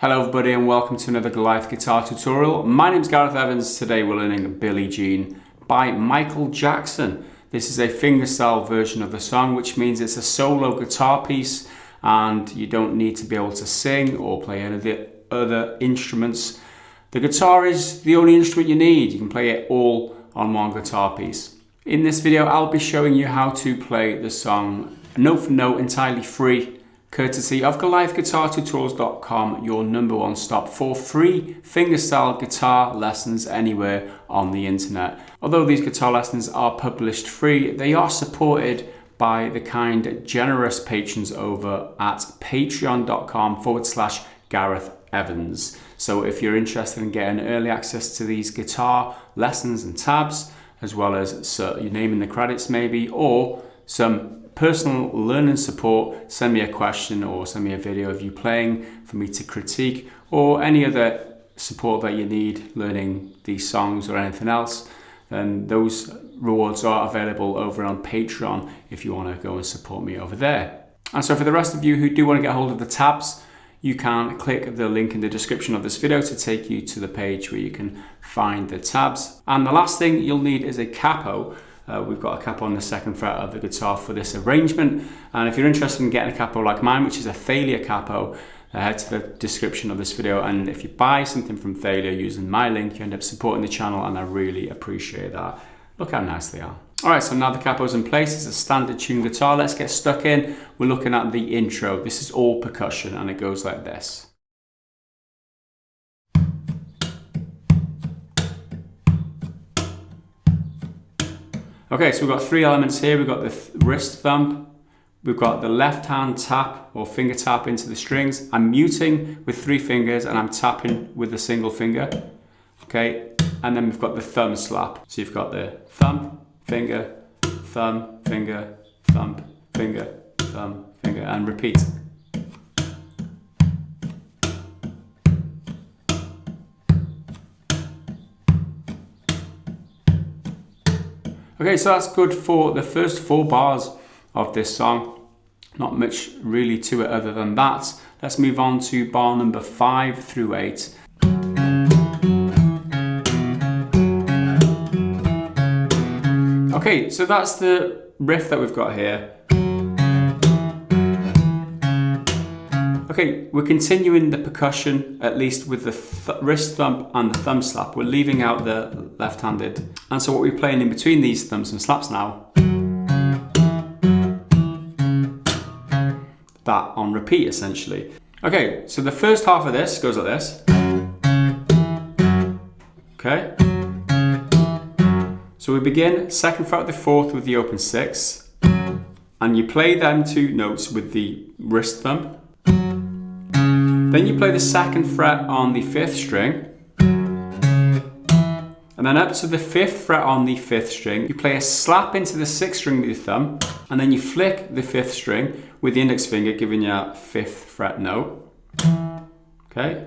Hello everybody and welcome to another Goliath guitar tutorial. My name is Gareth Evans. Today we're learning Billie Jean by Michael Jackson. This is a fingerstyle version of the song, which means it's a solo guitar piece and you don't need to be able to sing or play any of the other instruments. The guitar is the only instrument you need. You can play it all on one guitar piece. In this video I'll be showing you how to play the song note for note entirely free, courtesy of GoliathGuitarTutorials.com, your #1 stop for free fingerstyle guitar lessons anywhere on the internet. Although these guitar lessons are published free, they are supported by the kind, generous patrons over at patreon.com/Gareth Evans. So if you're interested in getting early access to these guitar lessons and tabs, as well as your name in the credits maybe, or some personal learning support, send me a question or send me a video of you playing for me to critique, or any other support that you need learning these songs or anything else, then those rewards are available over on Patreon if you want to go and support me over there. And so for the rest of you who do want to get hold of the tabs, you can click the link in the description of this video to take you to the page where you can find the tabs. And the last thing you'll need is a capo. We've got a capo on the 2nd fret of the guitar for this arrangement, and if you're interested in getting a capo like mine, which is a Thalia capo, head to the description of this video, and if you buy something from Thalia using my link, you end up supporting the channel, and I really appreciate that. Look how nice they are. Alright, so now the capo's in place. It's a standard tune guitar. Let's get stuck in. We're looking at the intro. This is all percussion and it goes like this. Okay, so we've got three elements here. We've got the wrist thumb, we've got the left hand tap or finger tap into the strings. I'm muting with 3 fingers and I'm tapping with a single finger. Okay, and then we've got the thumb slap. So you've got the thumb, finger, thumb, finger, thumb, finger, thumb, finger, and repeat. Okay, so that's good for the first 4 bars of this song. Not much really to it other than that. Let's move on to bar number 5 through 8. Okay, so that's the riff that we've got here. Okay, we're continuing the percussion, at least with the wrist thump and the thumb slap. We're leaving out the left-handed. And so what we're playing in between these thumbs and slaps now, that on repeat essentially. Okay, so the first half of this goes like this. Okay. So we begin 2nd fret of the 4th with the open 6. And you play them 2 notes with the wrist thumb. Then you play the 2nd fret on the 5th string, and then up to the 5th fret on the 5th string, you play a slap into the 6th string with your thumb, and then you flick the 5th string with the index finger, giving you a 5th fret note. Okay.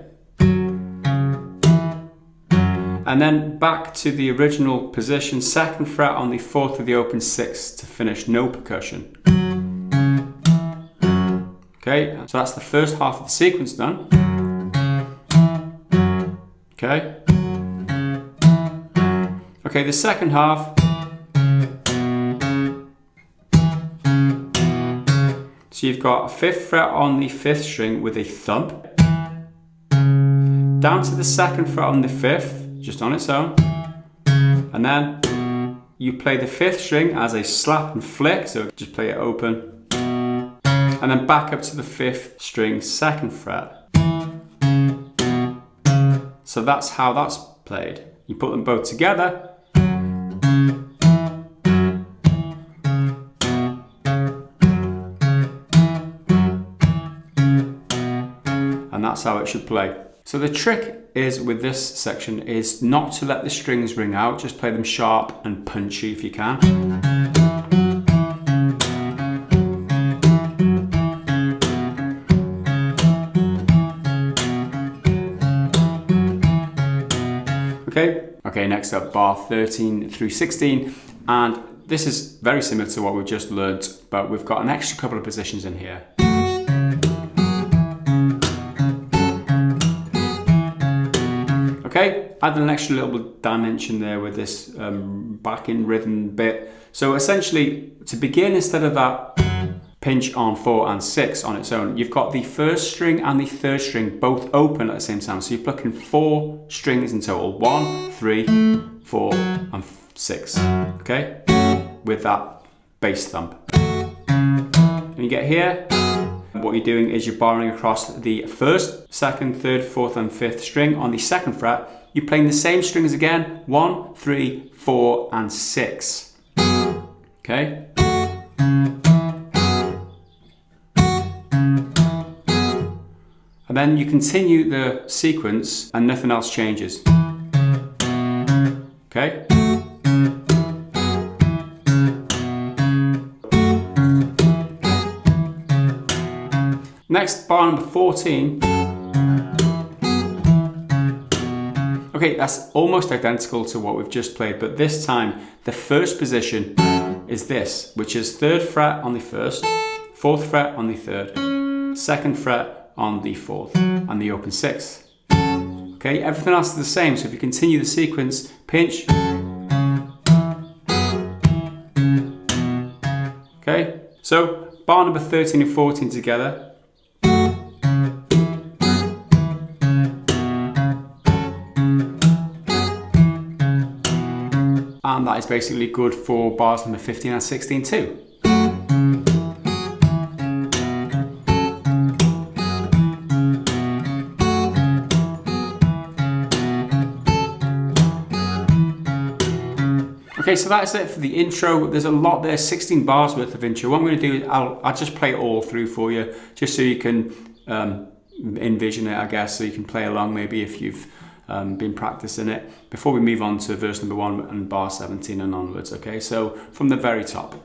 And then back to the original position, 2nd fret on the 4th of the open 6 to finish no percussion. Okay, so that's the first half of the sequence done. Okay. Okay, the second half. So you've got a 5th fret on the 5th string with a thump. Down to the 2nd fret on the 5th, just on its own. And then you play the 5th string as a slap and flick, so just play it open. And then back up to the 5th string, 2nd fret. So that's how that's played. You put them both together. And that's how it should play. So the trick is with this section is not to let the strings ring out, just play them sharp and punchy if you can. Okay, next up bar 13 through 16, and this is very similar to what we've just learnt, but we've got an extra couple of positions in here. Okay, add an extra little dimension there with this backing rhythm bit. So essentially, to begin, instead of that pinch on 4 and 6 on its own, you've got the first string and the third string both open at the same time. So you're plucking 4 strings in total, 1, 3, 4, and 6, okay? With that bass thump. When you get here, what you're doing is you're barring across the first, second, third, fourth, and fifth string. On the second fret, you're playing the same strings again, 1, 3, 4, and 6, okay? And then you continue the sequence and nothing else changes. Okay? Next, bar number 14. Okay, that's almost identical to what we've just played, but this time the first position is this, which is 3rd fret on the 1st, 4th fret on the 3rd, 2nd fret on the 4th, and the open 6th. Okay, everything else is the same, so if you continue the sequence, pinch. Okay, so bar number 13 and 14 together. And that is basically good for bars number 15 and 16 too. Okay, so that's it for the intro. There's a lot there, 16 bars worth of intro. What I'm going to do is I'll just play it all through for you, just so you can envision it, I guess, so you can play along maybe if you've been practicing it, before we move on to verse number 1 and bar 17 and onwards. Okay, so from the very top.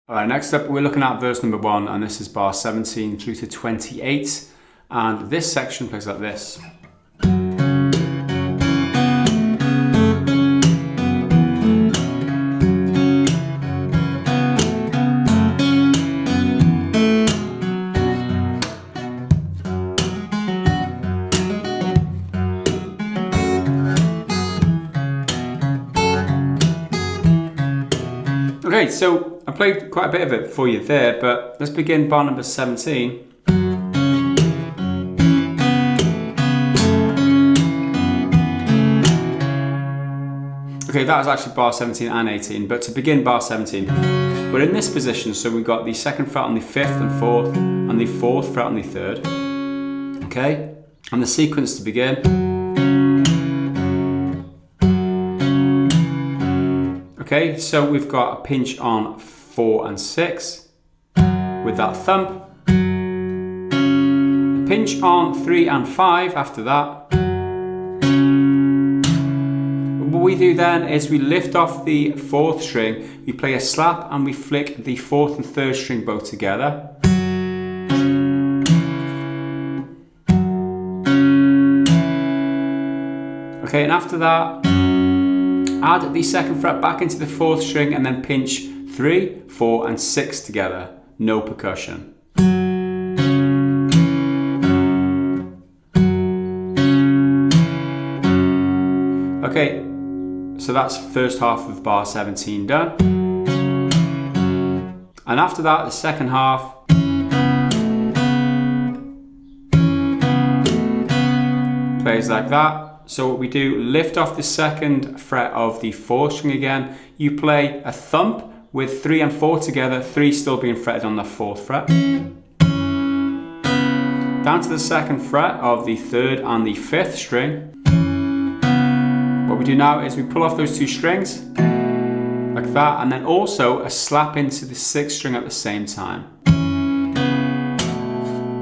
Alright, next up we're looking at verse number 1, and this is bar 17 through to 28, and this section plays like this. Okay, so I played quite a bit of it for you there, but let's begin bar number 17. Okay, that was actually bar 17 and 18, but to begin bar 17, we're in this position, so we've got the 2nd fret on the 5th and 4th, and the 4th fret on the 3rd. Okay, and the sequence to begin. Okay, so we've got a pinch on 4 and 6 with that thump. A pinch on 3 and 5 after that. What we do then is we lift off the 4th string, we play a slap and we flick the 4th and 3rd string both together. Okay, and after that, add the 2nd fret back into the 4th string and then pinch 3, 4 and 6 together, no percussion. Okay, so that's first half of bar 17 done. And after that, the second half, plays like that. So what we do, lift off the 2nd fret of the 4th string again. You play a thump with 3 and 4 together, 3 still being fretted on the 4th fret. Then down to the 2nd fret of the 3rd and the 5th string. What we do now is we pull off those 2 strings, like that, and then also a slap into the 6th string at the same time,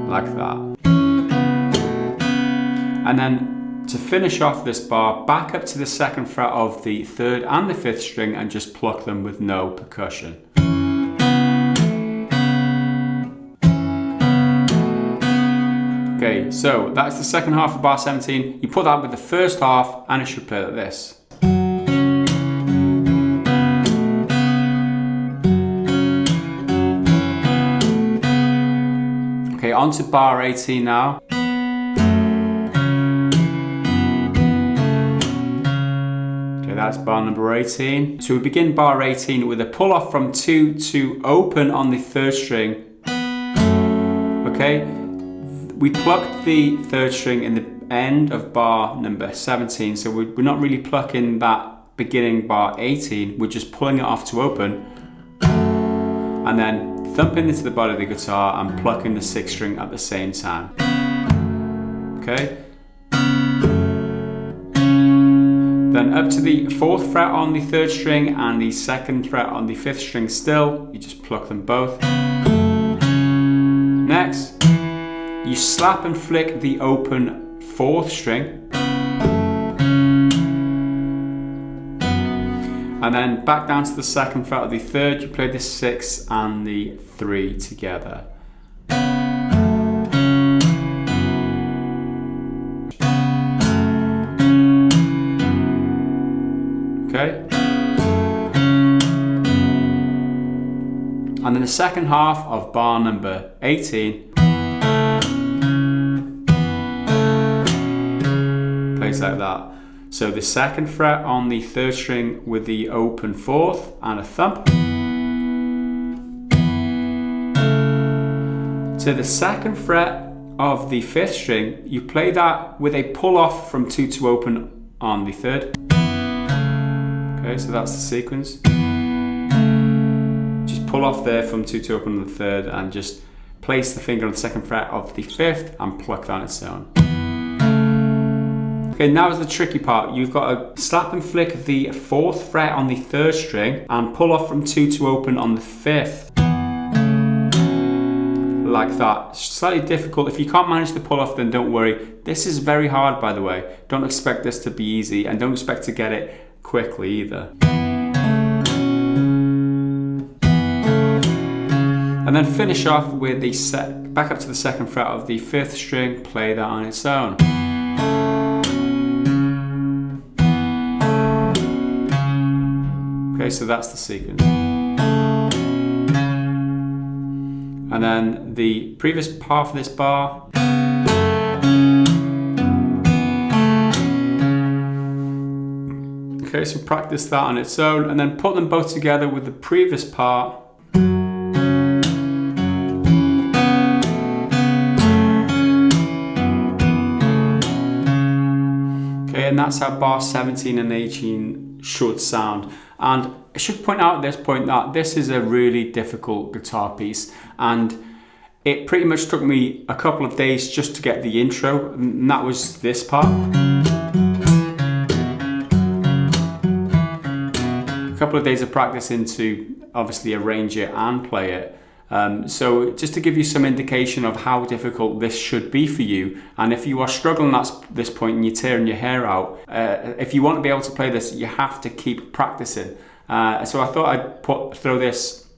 like that. And then to finish off this bar, back up to the 2nd fret of the 3rd and the 5th string and just pluck them with no percussion. Okay, so that's the second half of bar 17. You put that with the first half and it should play like this. Okay, on to bar 18 now. Okay, that's bar number 18. So we begin bar 18 with a pull off from 2 to open on the 3rd string. Okay. We plucked the 3rd string in the end of bar number 17, so we're not really plucking that beginning bar 18, we're just pulling it off to open, and then thumping into the body of the guitar and plucking the 6th string at the same time. Okay? Then up to the 4th fret on the 3rd string and the 2nd fret on the 5th string still, you just pluck them both. Next, you slap and flick the open 4th string, and then back down to the 2nd fret of the 3rd, you play the 6 and the 3 together. Okay? And then the second half of bar number 18 plays like that. So the 2nd fret on the 3rd string with the open 4th and a thump. To the 2nd fret of the 5th string, you play that with a pull off from 2 to open on the 3rd. Okay, so that's the sequence. Just pull off there from 2 to open on the 3rd and just place the finger on the 2nd fret of the 5th and pluck that on its own. Okay, now is the tricky part. You've got to slap and flick the 4th fret on the 3rd string and pull off from 2 to open on the 5th. Like that. It's slightly difficult. If you can't manage to pull off, then don't worry. This is very hard, by the way. Don't expect this to be easy, and don't expect to get it quickly either. And then finish off with the back up to the 2nd fret of the 5th string, play that on its own. Okay, so that's the sequence. And then the previous half of this bar. Okay, so practice that on its own and then put them both together with the previous part. Okay, and that's how bar 17 and 18 should sound. And I should point out at this point that this is a really difficult guitar piece, and it pretty much took me a couple of days just to get the intro, and that was this part. A couple of days of practicing to obviously arrange it and play it. So just to give you some indication of how difficult this should be for you, and if you are struggling at this point and you're tearing your hair out, if you want to be able to play this, you have to keep practicing. So I thought I'd throw this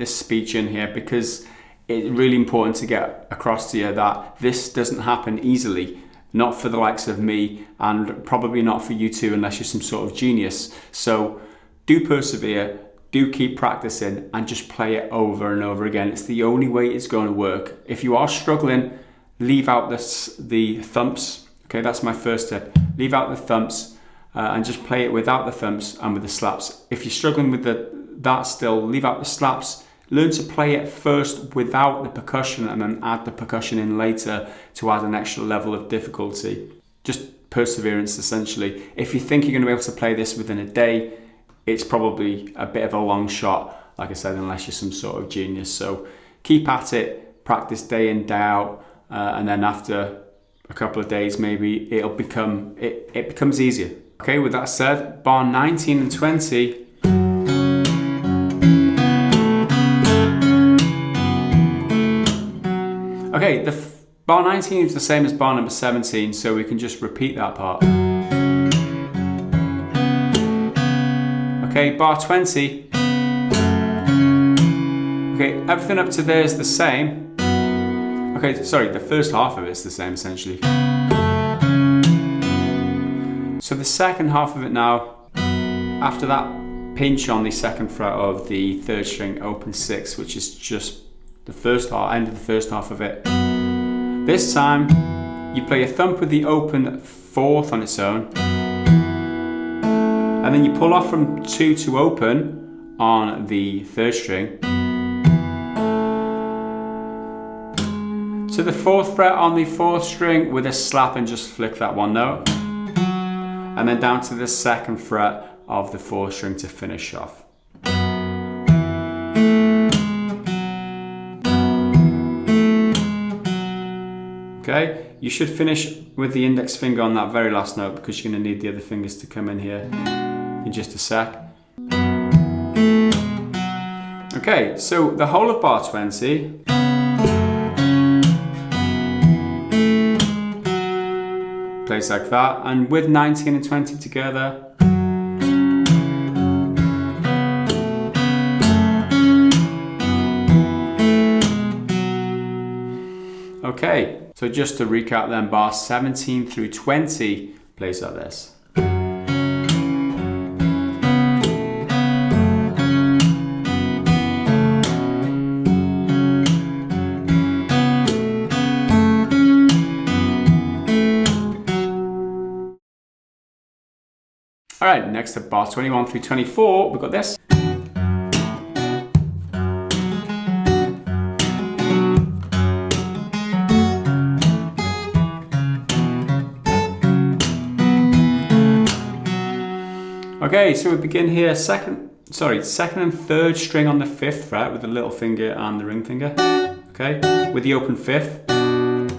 speech in here because it's really important to get across to you that this doesn't happen easily. Not for the likes of me, and probably not for you too unless you're some sort of genius. So do persevere. Do keep practicing and just play it over and over again. It's the only way it's going to work. If you are struggling, leave out the thumps. Okay, that's my first tip. Leave out the thumps and just play it without the thumps and with the slaps. If you're struggling with that still, leave out the slaps. Learn to play it first without the percussion and then add the percussion in later to add an extra level of difficulty. Just perseverance, essentially. If you think you're going to be able to play this within a day, it's probably a bit of a long shot, like I said, unless you're some sort of genius. So keep at it, practice day in, day out, and then after a couple of days maybe it becomes easier. Okay, with that said, bar 19 and 20. Okay, bar 19 is the same as bar number 17, so we can just repeat that part. Okay, bar 20. Okay, everything up to there is the same. Okay, sorry, the first half of it's the same essentially. So the second half of it now, after that pinch on the second fret of the third string open 6, which is just the first half, end of the first half of it. This time you play a thump with the open 4th on its own, and then you pull off from 2 to open on the 3rd string to the 4th fret on the 4th string with a slap and just flick that one note, and then down to the 2nd fret of the 4th string to finish off. Okay, you should finish with the index finger on that very last note because you're going to need the other fingers to come in here in just a sec. Okay, so the whole of bar 20 plays like that, and with 19 and 20 together. Okay, so just to recap then, bar 17 through 20 plays like this. Alright, next up bar 21 through 24, we've got this. Okay, so we begin here, second and 3rd string on the 5th fret with the little finger and the ring finger. Okay, with the open 5th,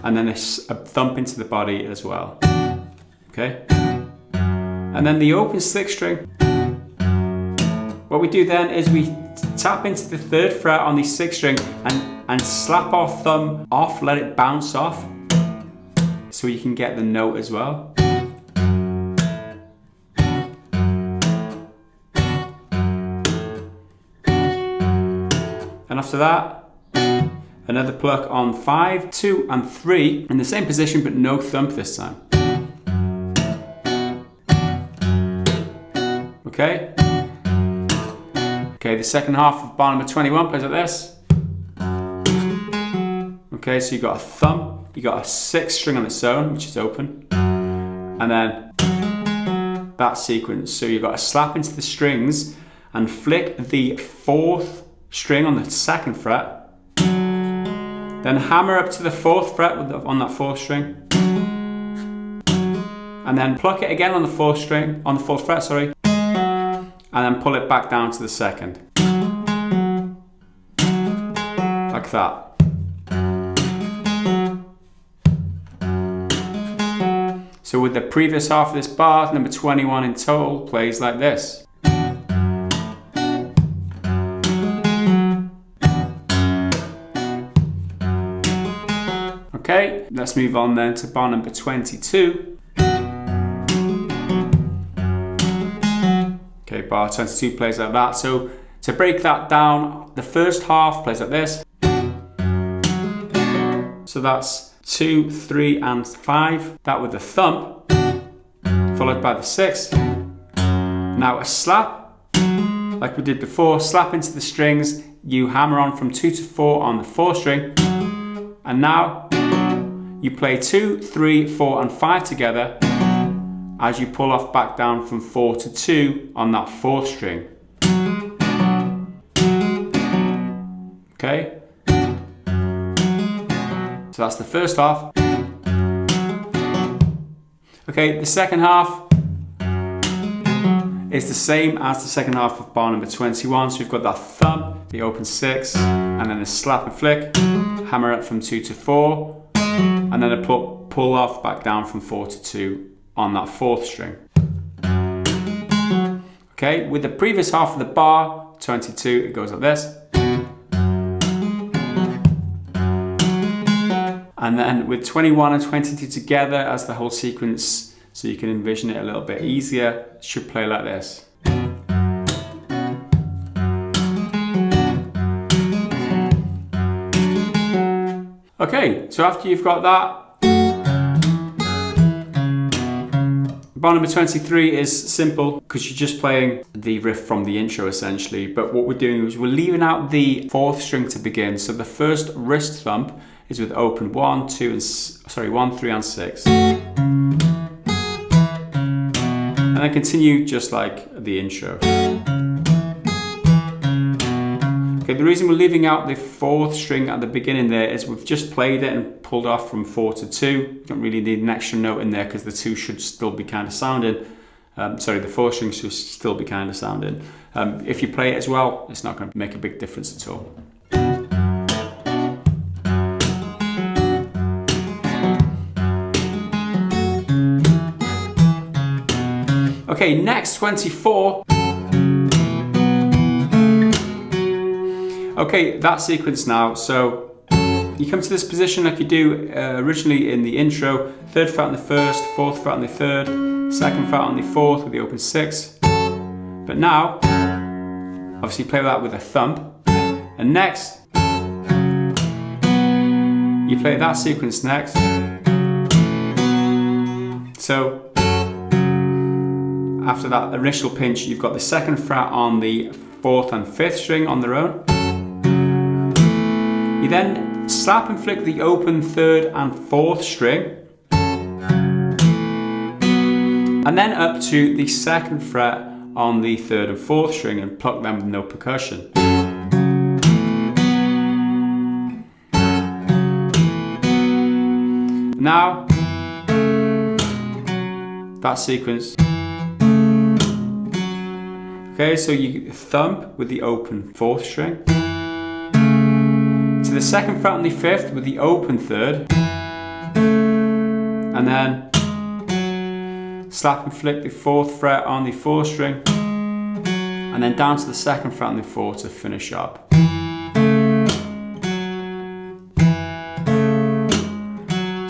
and then a thump into the body as well. Okay, and then the open 6th string. What we do then is we tap into the 3rd fret on the 6th string and slap our thumb off, let it bounce off, so you can get the note as well. And after that, another pluck on 5, 2 and 3 in the same position but no thump this time. Okay? Okay, the second half of bar number 21 plays like this. Okay, so you've got a thump, you've got a 6th string on its own, which is open, and then that sequence. So you've got a slap into the strings and flick the 4th string on the 2nd fret, then hammer up to the 4th fret on that 4th string, and then pluck it again on the 4th string, on the 4th fret, sorry, and then pull it back down to the 2nd, like that. So with the previous half of this bar, number 21 in total plays like this. Okay, let's move on then to bar number 22. Okay, bar 22 plays like that. So to break that down, the first half plays like this. So that's 2, 3 and 5. That with the thump, followed by the 6. Now a slap, like we did before, slap into the strings. You hammer on from 2 to 4 on the 4th string. And now you play 2, 3, 4 and 5 together as you pull off back down from 4 to 2 on that 4th string. Okay? So that's the first half. Okay, the second half is the same as the second half of bar number 21. So we've got that thump, the open 6, and then a slap and flick, hammer up from 2 to 4. and then I pull off back down from 4 to 2 on that 4th string. Okay, with the previous half of the bar, 22, it goes like this. And then with 21 and 22 together as the whole sequence, so you can envision it a little bit easier, it should play like this. Okay, so after you've got that, bar number 23 is simple because you're just playing the riff from the intro essentially, but what we're doing is we're leaving out the 4th string to begin. So the first wrist thump is with open 1, 3 and 6. And then continue just like the intro. Okay, the reason we're leaving out the 4th string at the beginning there is we've just played it and pulled off from 4 to 2. You don't really need an extra note in there because the 2 should still be kind of sounding. The 4th string should still be kind of sounding. If you play it as well, it's not going to make a big difference at all. Okay, next 24. Okay, that sequence now. So you come to this position like you do originally in the intro. 3rd fret on the 1st, 4th fret on the 3rd, 2nd fret on the 4th with the open 6. But now, obviously play that with a thump. And next, you play that sequence next. So after that initial pinch, you've got the 2nd fret on the 4th and 5th string on their own. You then slap and flick the open 3rd and 4th string, and then up to the 2nd fret on the 3rd and 4th string and pluck them with no percussion. Now, that sequence. Okay, so you thump with the open 4th string, to the 2nd fret on the 5th with the open 3rd, and then slap and flick the 4th fret on the 4th string, and then down to the 2nd fret on the 4 to finish up.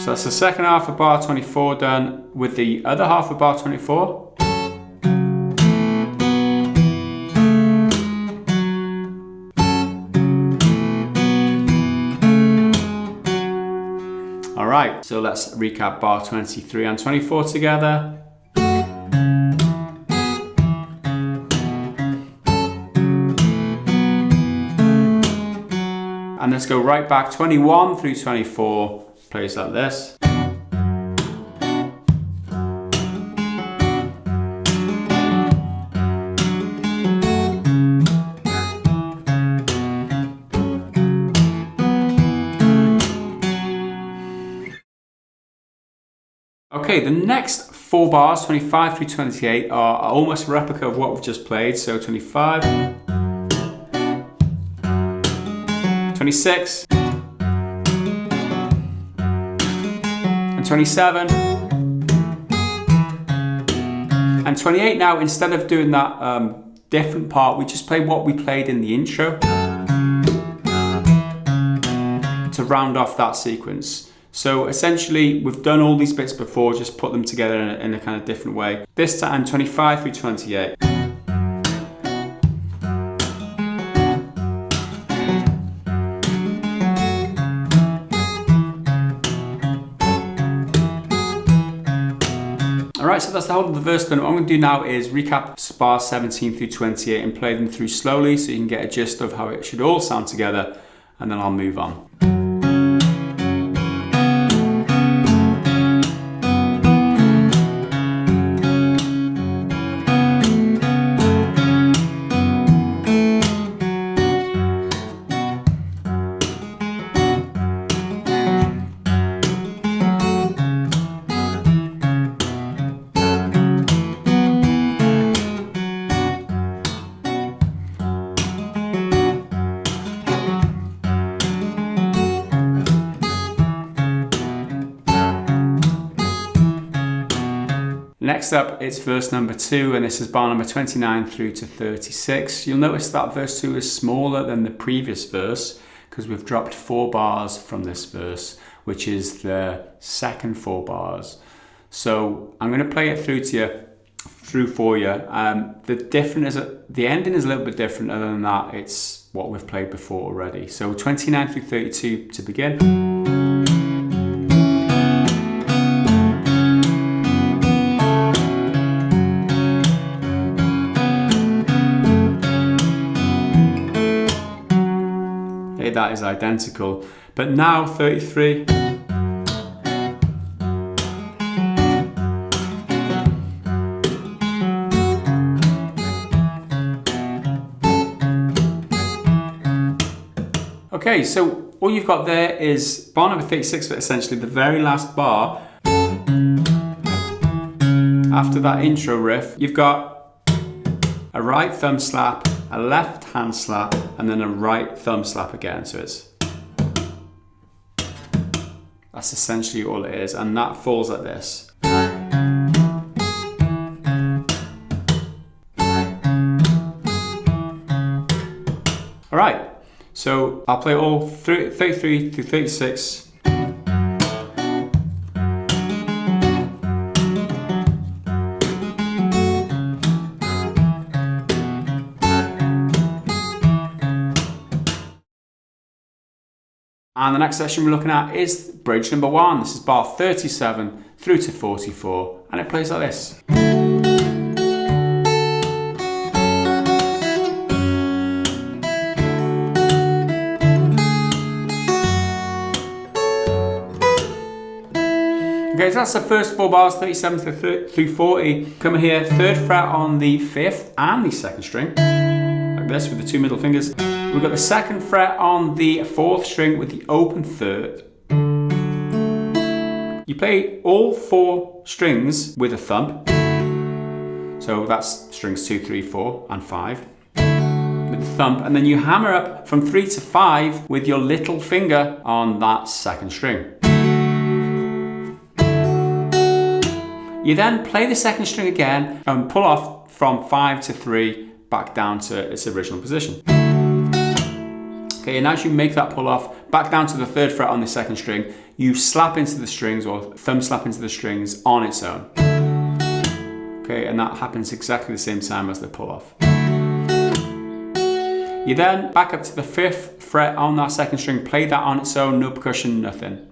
So that's the second half of bar 24 done. With the other half of bar 24. Alright, so let's recap bar 23 and 24 together. And let's go right back 21 through 24, plays like this. Okay, the next 4 bars, 25 through 28, are almost a replica of what we've just played. So 25, 26, and 27, and 28. Now, instead of doing that different part, we just play what we played in the intro to round off that sequence. So essentially, we've done all these bits before, just put them together in a kind of different way. This time, 25 through 28. Alright, so that's the whole of the verse done. What I'm going to do now is recap bars 17 through 28 and play them through slowly so you can get a gist of how it should all sound together, and then I'll move on. Next up, it's verse number 2, and this is bar number 29 through to 36. You'll notice that verse 2 is smaller than the previous verse because we've dropped 4 bars from this verse, which is the second 4 bars. So I'm going to play it through for you. The ending is a little bit different. Other than that, it's what we've played before already. So 29 through 32 to begin. That is identical, but now 33. Okay, so all you've got there is bar number 36, but essentially the very last bar. After that intro riff, you've got a right thumb slap, a left hand slap, and then a right thumb slap again. So that's essentially all it is, and that falls like this. All right, so I'll play all 33 to 36. And the next section we're looking at is bridge number 1. This is bar 37 through to 44, and it plays like this. Okay, so that's the first 4 bars, 37 through 40. Come here, 3rd fret on the 5th and the 2nd string, like this with the 2 middle fingers. We've got the 2nd fret on the 4th string with the open 3rd. You play all 4 strings with a thumb. So that's strings 2, 3, 4, and 5 with the thumb. And then you hammer up from 3 to 5 with your little finger on that 2nd string. You then play the 2nd string again and pull off from 5 to 3 back down to its original position. Okay, and as you make that pull off back down to the 3rd fret on the 2nd string, you slap into the strings, or thumb slap into the strings on its own. Okay, and that happens exactly the same time as the pull off. You then back up to the 5th fret on that 2nd string, play that on its own, no percussion, nothing.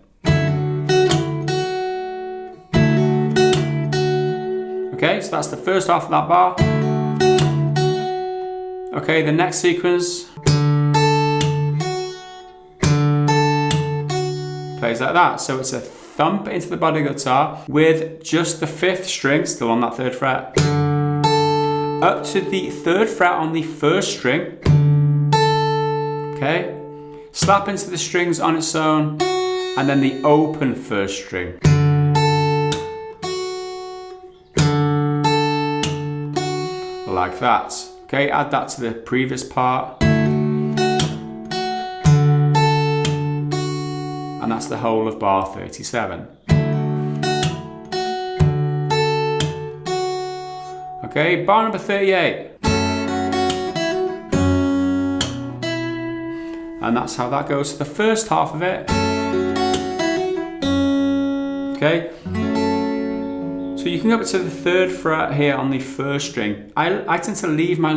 Okay, so that's the first half of that bar. Okay, the next sequence plays like that. So it's a thump into the body of the guitar with just the 5th string still on that 3rd fret, up to the 3rd fret on the 1st string. Okay, slap into the strings on its own, and then the open 1st string. Like that. Okay, add that to the previous part. And that's the whole of bar 37. Okay, bar number 38. And that's how that goes to the first half of it. Okay. So you can go up to the 3rd fret here on the 1st string. I tend to leave my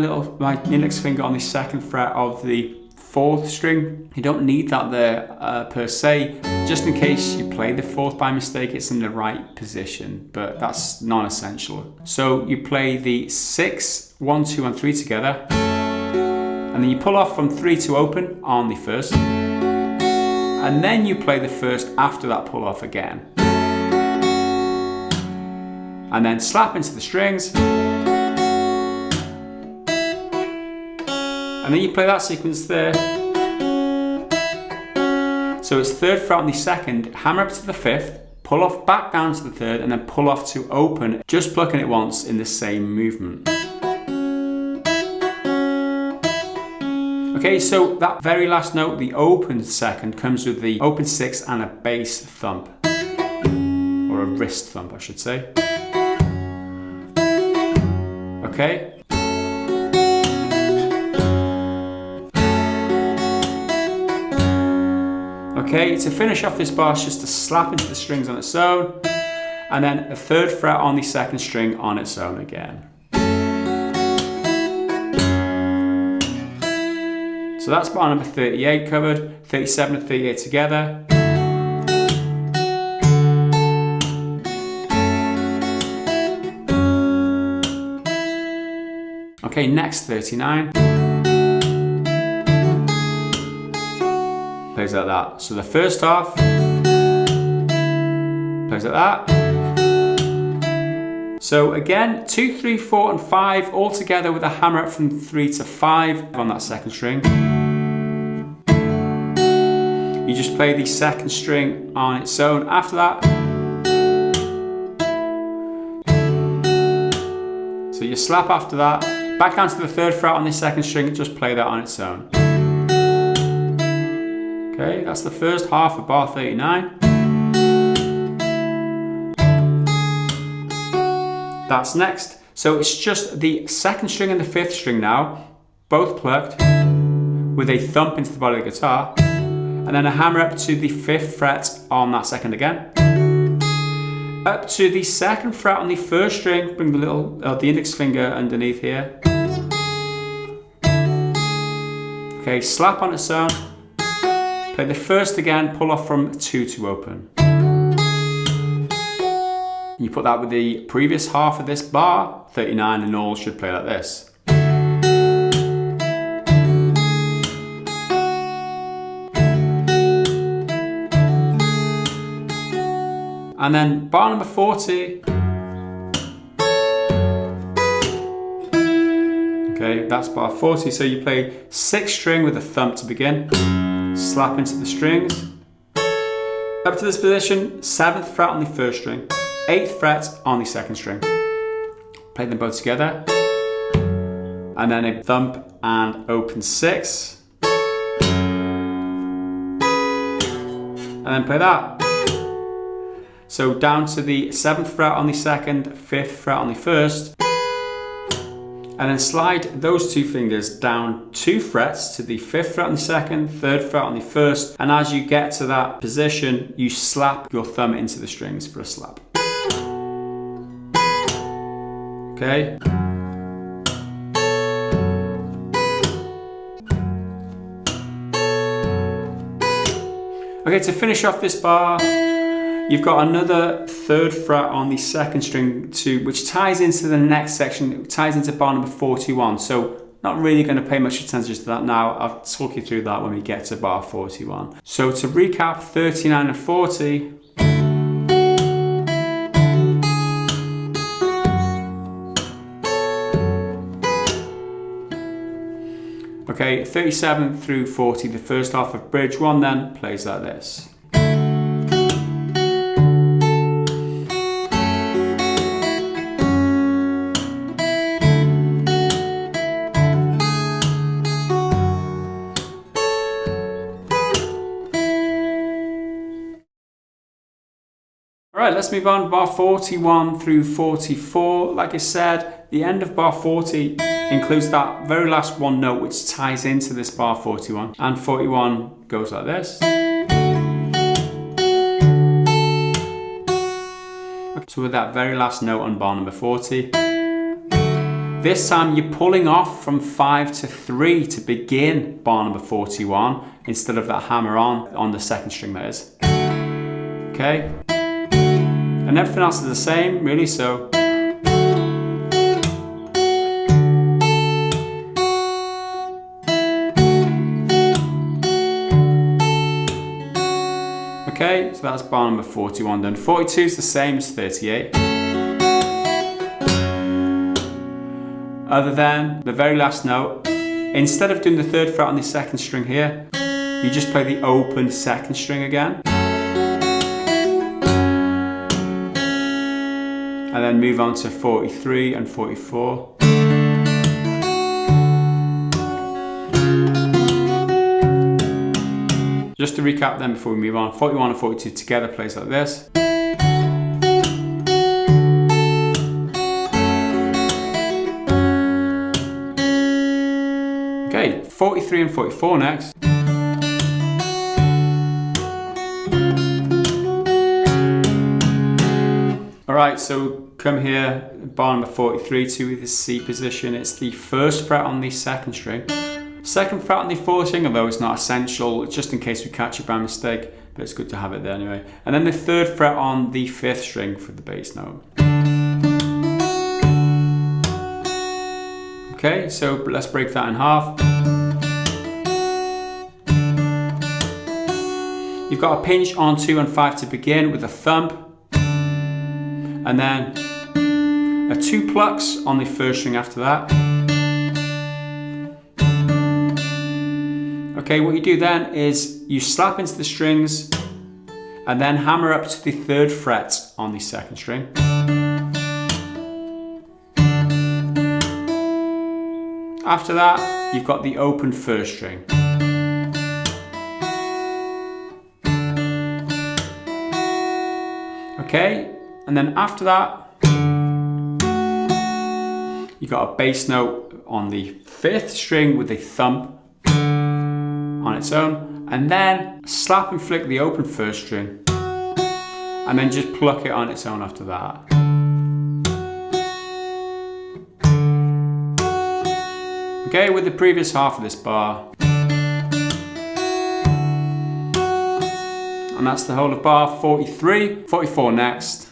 index finger on the 2nd fret of the 4th string. You don't need that there per se. Just in case you play the 4th by mistake, it's in the right position, but that's non-essential. So you play the 6, 1, 2, and 3 together, and then you pull off from 3 to open on the 1st, and then you play the 1st after that pull off again. And then slap into the strings, and then you play that sequence there. So it's 3rd fret on the 2nd, hammer up to the 5th, pull off back down to the 3rd, and then pull off to open, just plucking it once in the same movement. Okay, so that very last note, the open 2nd, comes with the open 6 and a bass thump, or a wrist thump I should say. Okay? Okay, to finish off this bar, it's just to slap into the strings on its own, and then a 3rd fret on the 2nd string on its own again. So that's bar number 38 covered, 37 and 38 together. Okay, next 39. Plays like that. So the first half plays like that. So again, 2, 3, 4 and 5 all together with a hammer up from 3 to 5 on that 2nd string. You just play the 2nd string on its own after that. So you slap after that, back down to the 3rd fret on the 2nd string, just play that on its own. Okay, that's the first half of bar 39. That's next. So it's just the 2nd string and the 5th string now, both plucked, with a thump into the body of the guitar, and then a hammer up to the 5th fret on that 2nd again. Up to the 2nd fret on the 1st string, bring the index finger underneath here. Okay, slap on its own, play the 1st again, pull off from 2 to open. You put that with the previous half of this bar, 39 in all should play like this. And then bar number 40. Okay, that's bar 40. So you play 6th string with a thump to begin, slap into the strings. Up to this position, 7th fret on the 1st string, 8th fret on the 2nd string. Play them both together. And then a thump and open 6. And then play that. So down to the 7th fret on the 2nd, 5th fret on the 1st, and then slide those 2 fingers down 2 frets to the 5th fret on the 2nd, 3rd fret on the 1st, and as you get to that position, you slap your thumb into the strings for a slap. Okay? Okay, to finish off this bar, you've got another 3rd fret on the 2nd string which ties into the next section. It ties into bar number 41. So not really going to pay much attention to that now. I'll talk you through that when we get to bar 41. So to recap, 39 and 40. Okay, 37 through 40, the first half of bridge 1 then plays like this. Alright, let's move on. Bar 41 through 44. Like I said, the end of bar 40 includes that very last one note which ties into this bar 41. And 41 goes like this. So with that very last note on bar number 40, this time you're pulling off from 5 to 3 to begin bar number 41 instead of that hammer on the 2nd string, that is. Okay? And everything else is the same, really, so. Okay, so that's bar number 41 done. 42 is the same as 38. Other than the very last note, instead of doing the 3rd fret on the 2nd string here, you just play the open 2nd string again. And then move on to 43 and 44. Just to recap then before we move on, 41 and 42 together plays like this. Okay, 43 and 44 next. Alright, so come here, bar number 43 to the C position. It's the first fret on the second string. Second fret on the fourth string, although it's not essential, just in case we catch it by mistake, but it's good to have it there anyway. And then the third fret on the fifth string for the bass note. Okay, so let's break that in half. You've got a pinch on 2 and 5 to begin with a thumb, and then a 2 plucks on the first string after that. Okay, what you do then is you slap into the strings and then hammer up to the third fret on the second string. After that, you've got the open first string. Okay, and then after that, you've got a bass note on the fifth string with a thumb on its own, and then slap and flick the open first string, and then just pluck it on its own after that. Okay, with the previous half of this bar. And that's the whole of bar 43. 44 next.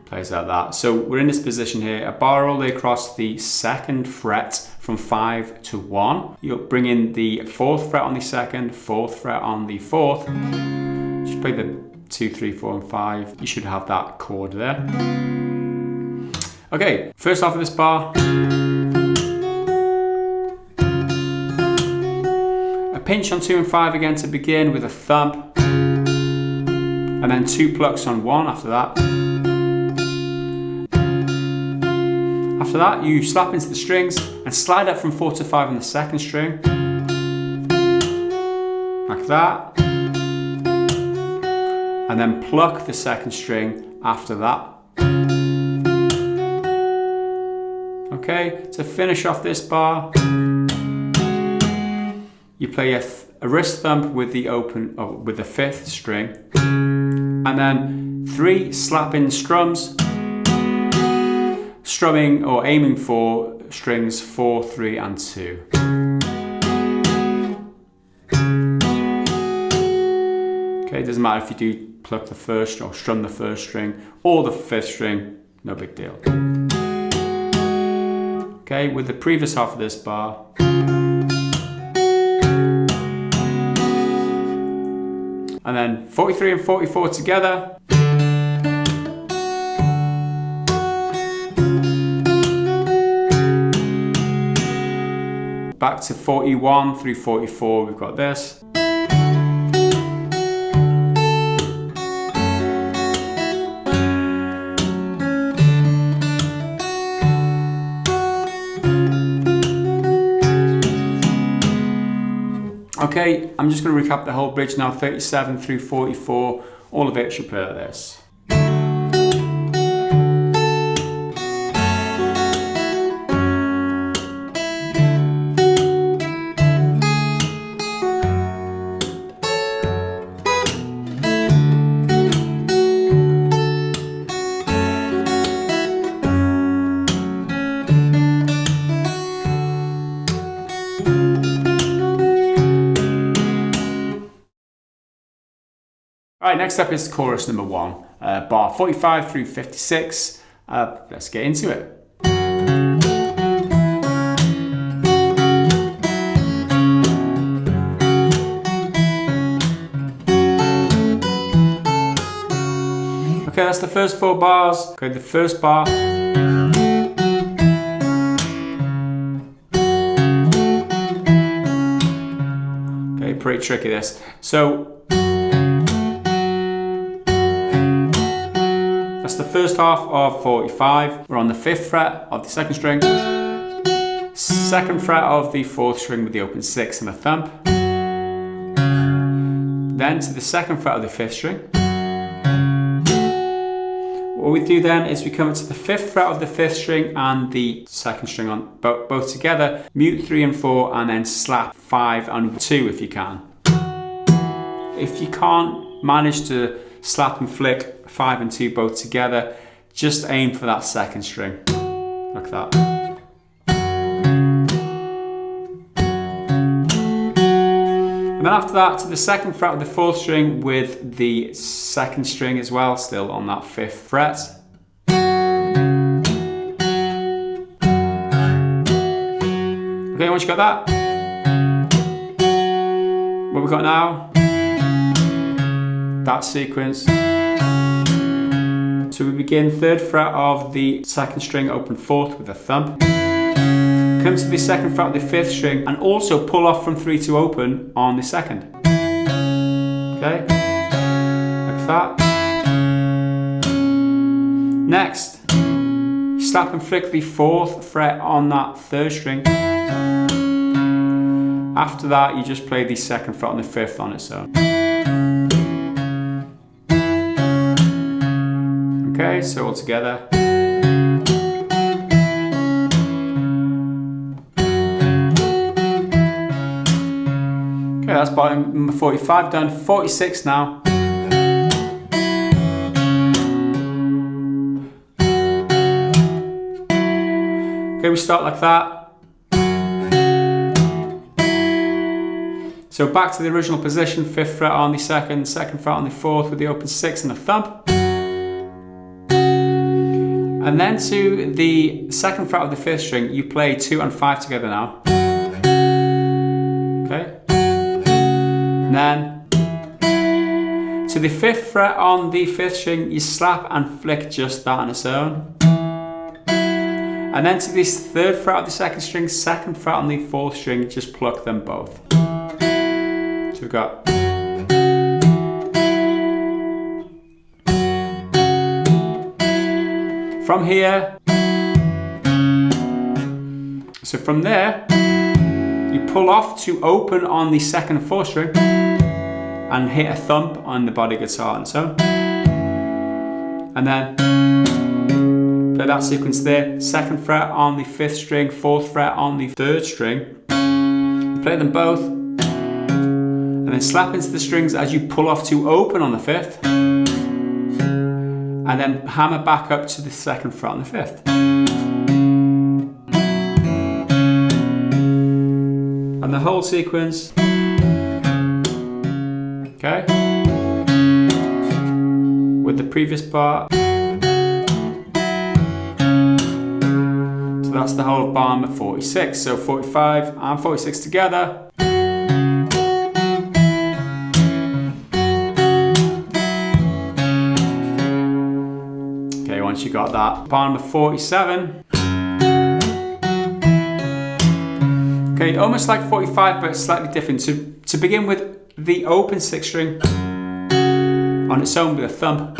Plays like that. So we're in this position here, a bar all the way across the second fret from 5 to 1. You'll bring in the fourth fret on the second, fourth fret on the fourth. Just play the 2, 3, 4 and 5. You should have that chord there. Okay, first half of this bar. A pinch on 2 and 5 again to begin with a thumb. And then 2 plucks on 1 after that. After that, you slap into the strings and slide up from 4 to 5 on the second string. Like that. And then pluck the second string after that. Okay, to finish off this bar, you play a wrist thump with the with the fifth string, and then 3 slap-in strums, strumming or aiming for strings 4, 3, and 2. Okay, it doesn't matter if you do pluck the first or strum the first string or the fifth string, no big deal. Okay, with the previous half of this bar. And then 43 and 44 together. Back to 41 through 44, we've got this. Okay, I'm just going to recap the whole bridge now, 37 through 44, all of it should play like this. Alright, next up is chorus number 1, bar 45 through 56. Let's get into it. Okay, that's the first 4 bars. Okay, the first bar. Okay, pretty tricky this. So, that's the first half of 45. We're on the 5th fret of the 2nd string, 2nd fret of the 4th string with the open 6 and a thump, then to the 2nd fret of the 5th string. What we do then is we come to the 5th fret of the 5th string and the 2nd string on both together, mute 3 and 4, and then slap 5 and 2 if you can. If you can't manage to slap and flick 5 and 2 both together, just aim for that 2nd string, like that. And then after that, to the 2nd fret of the 4th string with the 2nd string as well, still on that 5th fret. Okay, once you got that, what we got now? That sequence. So we begin 3rd fret of the 2nd string, open 4th with a thumb. Come to the 2nd fret of the 5th string and also pull off from 3 to open on the 2nd. Okay, like that. Next, slap and flick the 4th fret on that 3rd string. After that, you just play the 2nd fret on the 5th on its own. Okay, so all together. Okay, that's bar number 45 done. 46 now. Okay, we start like that. So back to the original position, 5th fret on the 2nd, 2nd fret on the 4th with the open 6 and a thumb. And then to the 2nd fret of the 5th string, you play 2 and 5 together now. Okay. And then to the 5th fret on the 5th string, you slap and flick just that on its own. And then to this 3rd fret of the 2nd string, 2nd fret on the 4th string, just pluck them both. So we've got from here, so from there, you pull off to open on the 2nd and 4th string and hit a thump on the body guitar and so on. And then play that sequence there, 2nd fret on the 5th string, 4th fret on the 3rd string. You play them both, and then slap into the strings as you pull off to open on the 5th. And then hammer back up to the 2nd fret on the 5th. And the whole sequence. Okay. With the previous part. So that's the whole of bar number 46. So 45 and 46 together. Once you got that, bar number 47. Okay, almost like 45, but slightly different. So to begin with, the open 6th string on its own with a thumb,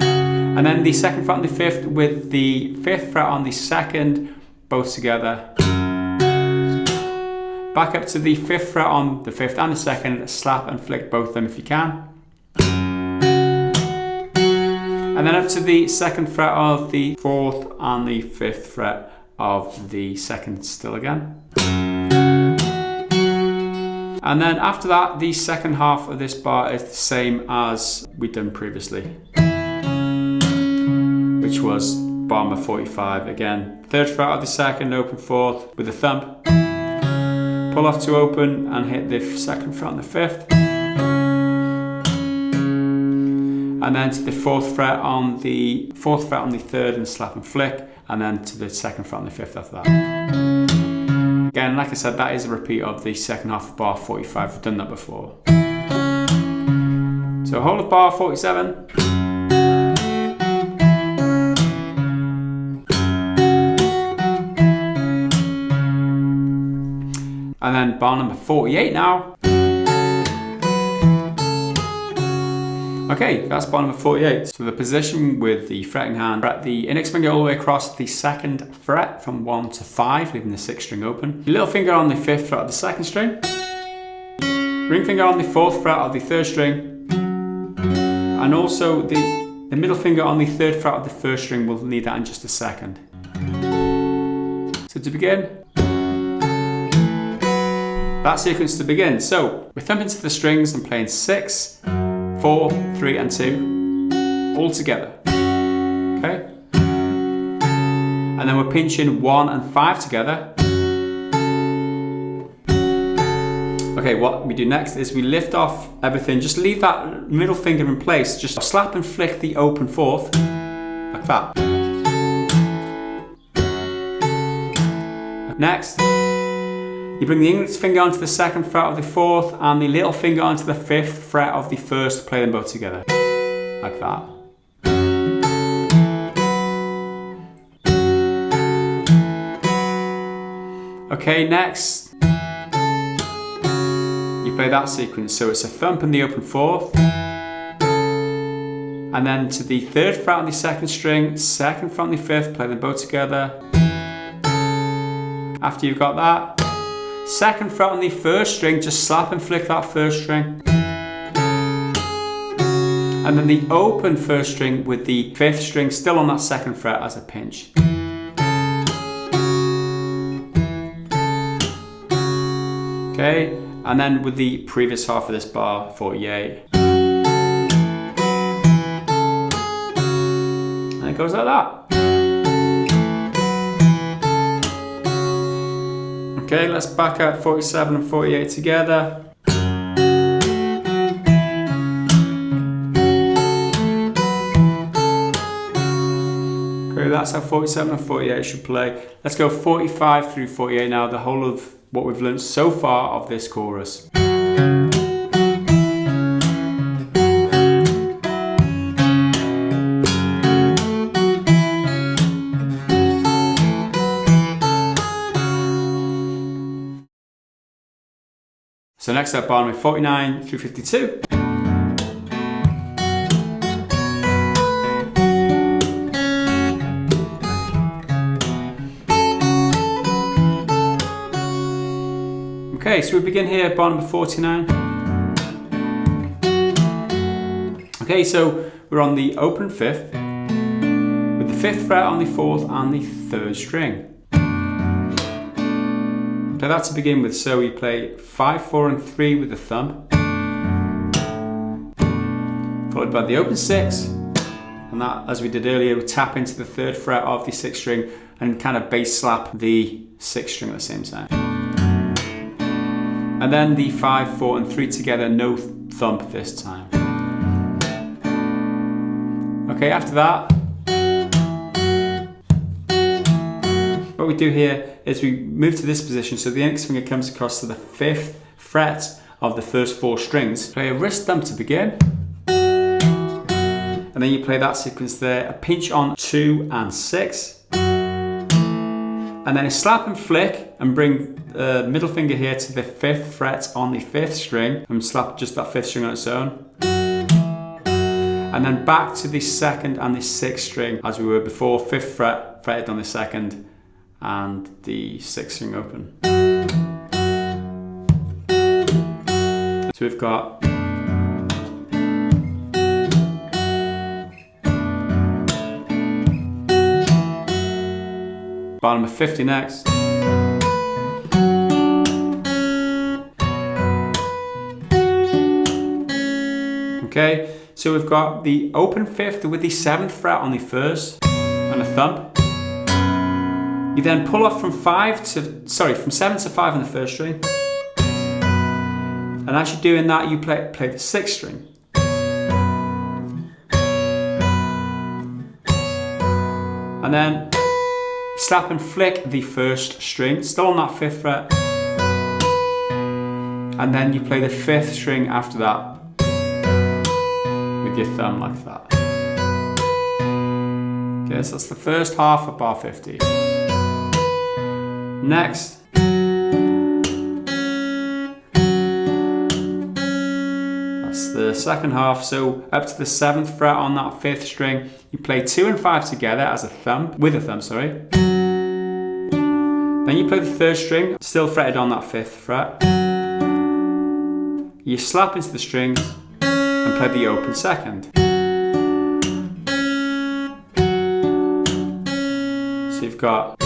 and then the 2nd fret on the 5th with the 5th fret on the 2nd, both together. Back up to the 5th fret on the 5th and the 2nd, slap and flick both of them if you can. And then up to the 2nd fret of the 4th and the 5th fret of the 2nd still again. And then after that, the 2nd half of this bar is the same as we'd done previously, which was bar number 45. Again, 3rd fret of the 2nd, open 4th with a thumb. Pull off to open and hit the 2nd fret on the 5th. And then to the 4th fret on the 4th fret on the 3rd and slap and flick, and then to the 2nd fret on the 5th after that. Again, like I said, that is a repeat of the 2nd half of bar 45. We've done that before. So whole of bar 47. And then bar number 48 now. Okay, that's bar number 48. So the position with the fretting hand, fret the index finger all the way across the 2nd fret from 1 to 5, leaving the 6th string open. Your little finger on the 5th fret of the 2nd string. Ring finger on the 4th fret of the 3rd string. And also the the middle finger on the 3rd fret of the 1st string. We'll need that in just a second. So to begin, that sequence to begin. So we're thumping to the strings and playing 6, 4, 3 and 2 all together. Okay? And then we're pinching 1 and 5 together. Okay, what we do next is we lift off everything. Just leave that middle finger in place. Just slap and flick the open 4th, like that. Next, you bring the index finger onto the 2nd fret of the 4th and the little finger onto the 5th fret of the 1st. Play them both together, like that. Okay, next, you play that sequence. So it's a thump in the open 4th, and then to the 3rd fret on the 2nd string, 2nd fret on the 5th, play them both together. After you've got that, 2nd fret on the 1st string, just slap and flick that 1st string. And then the open 1st string with the 5th string still on that 2nd fret as a pinch. Okay, and then with the previous half of this bar, 48. And it goes like that. Okay, let's back out 47 and 48 together. Okay, that's how 47 and 48 should play. Let's go 45 through 48 now, the whole of what we've learned so far of this chorus. So next up, bottom with 49 through 52. Okay, so we begin here, bottom of 49. Okay, so we're on the open 5th, with the 5th fret on the 4th and the 3rd string. Play that to begin with, so we play 5, 4 and 3 with the thumb, followed by the open 6, and that, as we did earlier, we tap into the 3rd fret of the 6th string and kind of bass slap the 6th string at the same time. And then the 5, 4 and 3 together, no thump this time. Okay, after that, what we do here is we move to this position, so the index finger comes across to the 5th fret of the first 4 strings. Play a wrist thump to begin, and then you play that sequence there, a pinch on 2 and 6, and then a slap and flick and bring the middle finger here to the 5th fret on the 5th string and slap just that 5th string on its own, and then back to the 2nd and the 6th string as we were before, 5th fret fretted on the 2nd and the 6th string open. So we've got bottom of 50 next. Okay, so we've got the open 5th with the 7th fret on the 1st and a thump. You then pull off from 7 to 5 on the 1st string. And as you're doing that, you play the 6th string. And then slap and flick the 1st string, still on that 5th fret. And then you play the 5th string after that with your thumb like that. Okay, so that's the first half of bar 50. Next, that's the second half. So up to the 7th fret on that 5th string, you play 2 and 5 together as a thumb, with a thumb, sorry. Then you play the 3rd string, still fretted on that 5th fret. You slap into the strings and play the open 2nd. So you've got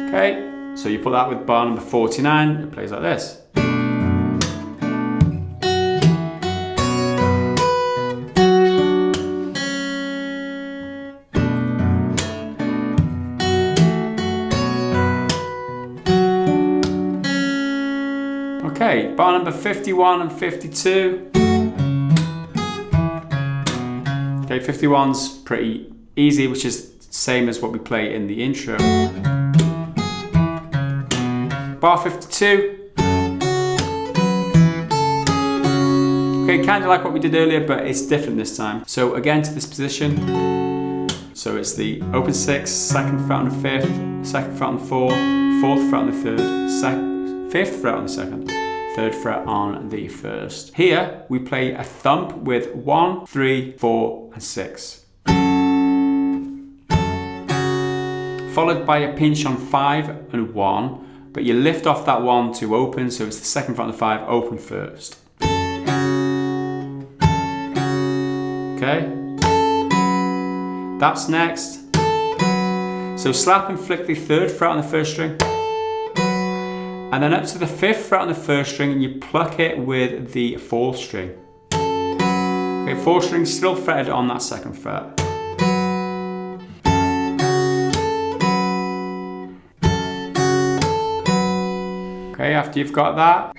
okay, so you put that with bar number 49, it plays like this. Okay, bar number 51 and 52. Okay, 51's pretty easy, which is the same as what we play in the intro. Bar 52. Okay, kind of like what we did earlier, but it's different this time. So again to this position. So it's the open 6, second fret on the 5th, second fret on the 4th, 4th fret on the 3rd, 5th fret on the 2nd, 3rd fret on the 1st. Here we play a thump with 1, 3, 4 and 6. Followed by a pinch on 5 and 1. But you lift off that 1 to open, so it's the second fret on the 5, open first. Okay? That's next. So slap and flick the 3rd fret on the 1st string. And then up to the 5th fret on the 1st string, and you pluck it with the 4th string. Okay, 4th string still fretted on that 2nd fret. Okay, after you've got that.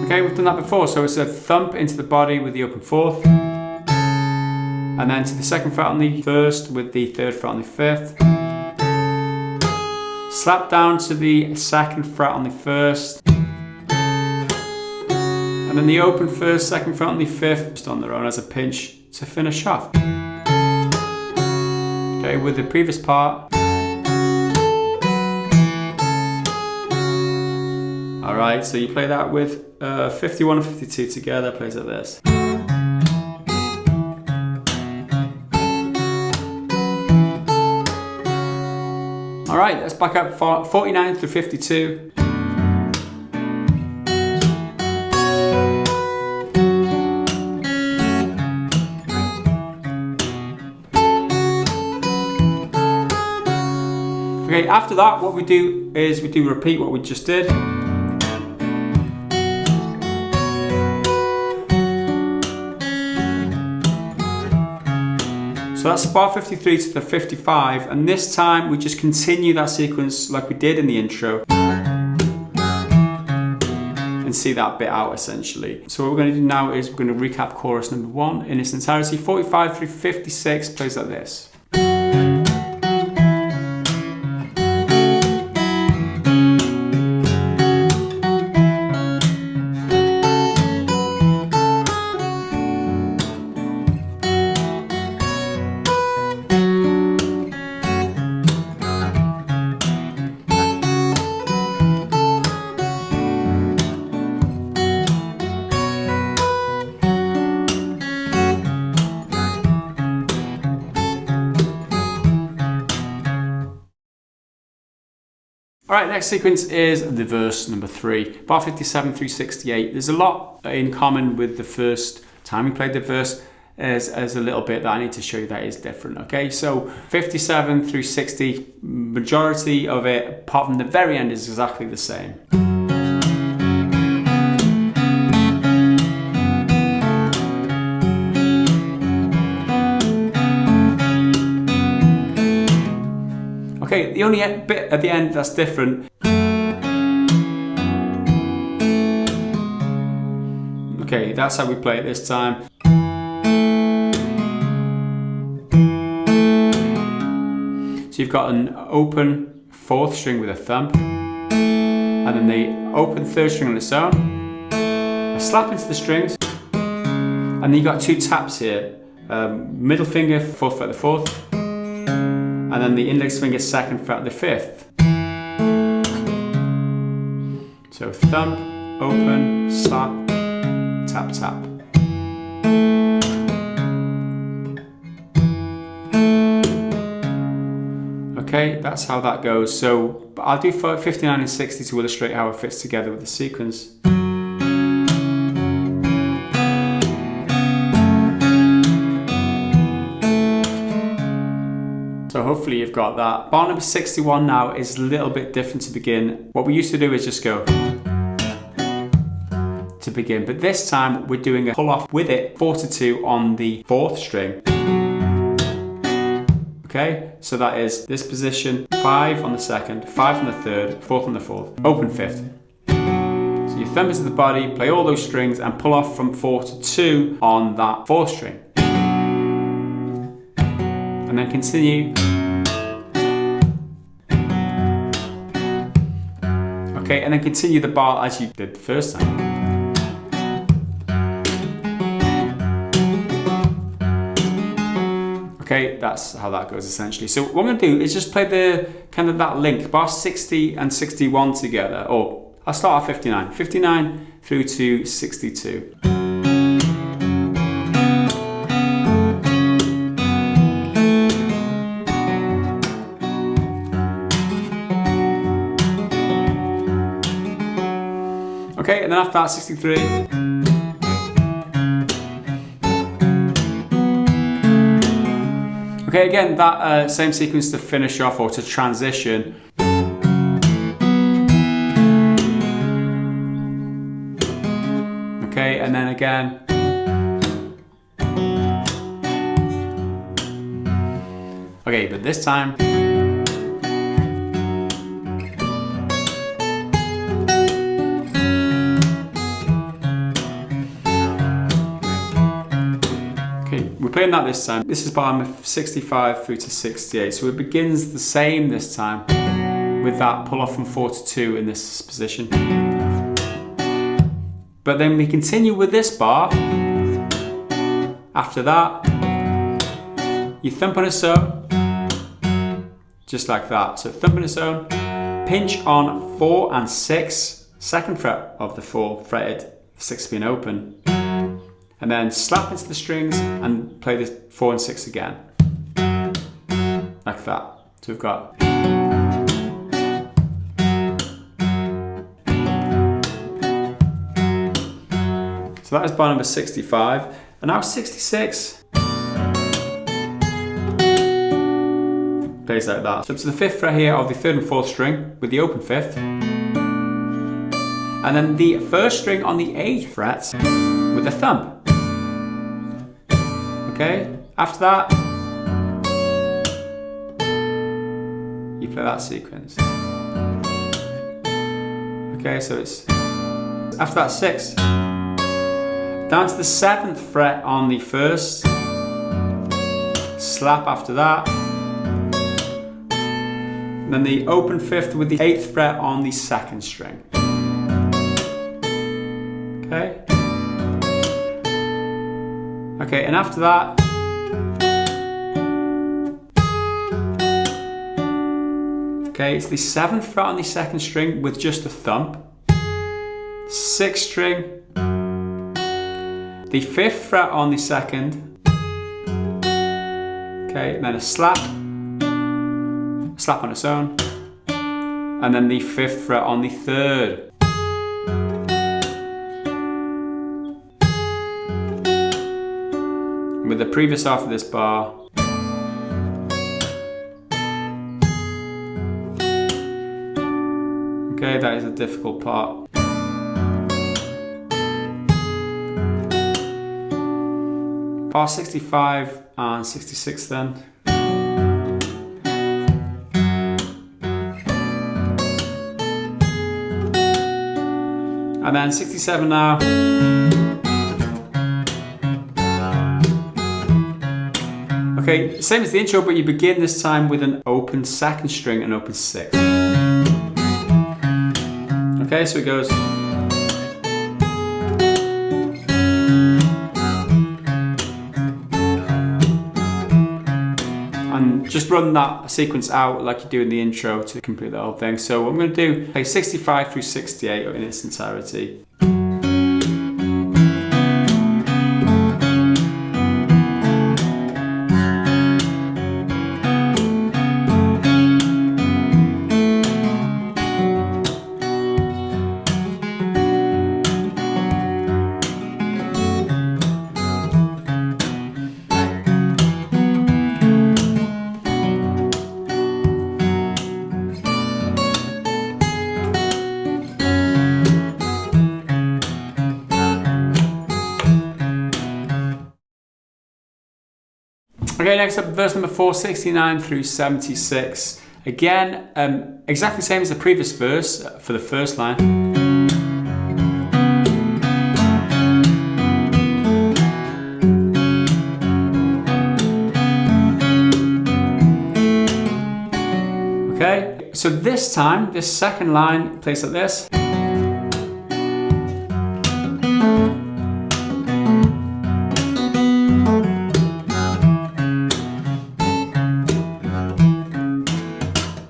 Okay, we've done that before, so it's a thump into the body with the open 4th. And then to the 2nd fret on the 1st with the 3rd fret on the 5th. Slap down to the 2nd fret on the 1st. And then the open 1st, 2nd fret on the 5th, just on their own as a pinch to finish off. Okay, with the previous part. Alright, so you play that with 51 and 52 together, plays like this. Alright, let's back up 49 through 52. Okay, after that, what we do is we do repeat what we just did. So that's bar 53 to the 55, and this time we just continue that sequence like we did in the intro and see that bit out essentially. So what we're going to do now is we're going to recap chorus number 1 in its entirety. 45 through 56 plays like this. Alright, next sequence is the verse number 3, bar 57 through 68. There's a lot in common with the first time we played the verse. There's a little bit that I need to show you that is different, okay? So 57 through 60, majority of it, apart from the very end, is exactly the same. Okay, the only bit at the end that's different. Okay, that's how we play it this time. So you've got an open 4th string with a thump, and then the open 3rd string on its own, a slap into the strings, and then you've got 2 taps here. Middle finger, 4th fret the 4th, and then the index finger, 2nd fret the 5th. So thump, open, slap, tap, tap. Okay, that's how that goes. So I'll do 59 and 60 to illustrate how it fits together with the sequence. hopefully you've got that. Bar number 61 now is a little bit different to begin. What we used to do is just go to begin, but this time we're doing a pull off with it, 4 to 2 on the 4th string. Okay, so that is this position, 5 on the 2nd, 5 on the 3rd, 4th on the 4th, open 5th. So your thumb is to the body, play all those strings and pull off from 4 to 2 on that 4th string. And then continue. Okay, and then continue the bar as you did the first time. Okay, that's how that goes essentially. So what I'm going to do is just play the kind of that link, bar 60 and 61 together, or I'll start at 59. 59 through to 62. Okay, and then after that, 63. Okay, again, that same sequence to finish off or to transition. Okay, and then again. Okay, but this time. We're playing that this time. This is bar 65 through to 68. So it begins the same this time with that pull off from 4 to 2 in this position. But then we continue with this bar. After that, you thump on its own, just like that. So thump on its own, pinch on 4 and 6, 2nd fret of the 4 fretted, 6 being open. And then slap into the strings and play the 4 and 6 again. Like that. So we've got. So that is bar number 65. And now 66. Plays like that. So up to the 5th fret here of the 3rd and 4th string with the open 5th. And then the 1st string on the 8th fret with the thumb. Okay, after that, you play that sequence. Okay, so it's after that 6, down to the 7th fret on the 1st, slap after that, and then the open 5th with the 8th fret on the 2nd string. Okay. Okay, and after that, okay, it's the 7th fret on the 2nd string with just a thump, 6th string, the 5th fret on the 2nd, okay, and then a slap on its own, and then the 5th fret on the 3rd. With the previous half of this bar, okay, that is a difficult part. Bar 65 and 66 then. And then 67 now. Okay, same as the intro, but you begin this time with an open 2nd string and open 6th. Okay, so it goes. And just run that sequence out like you do in the intro to complete the whole thing. So what I'm going to do, play 65 through 68 in its entirety. Okay, next up, verse number 469 through 76. Again, exactly the same as the previous verse for the first line. Okay, so this time, this second line plays like this.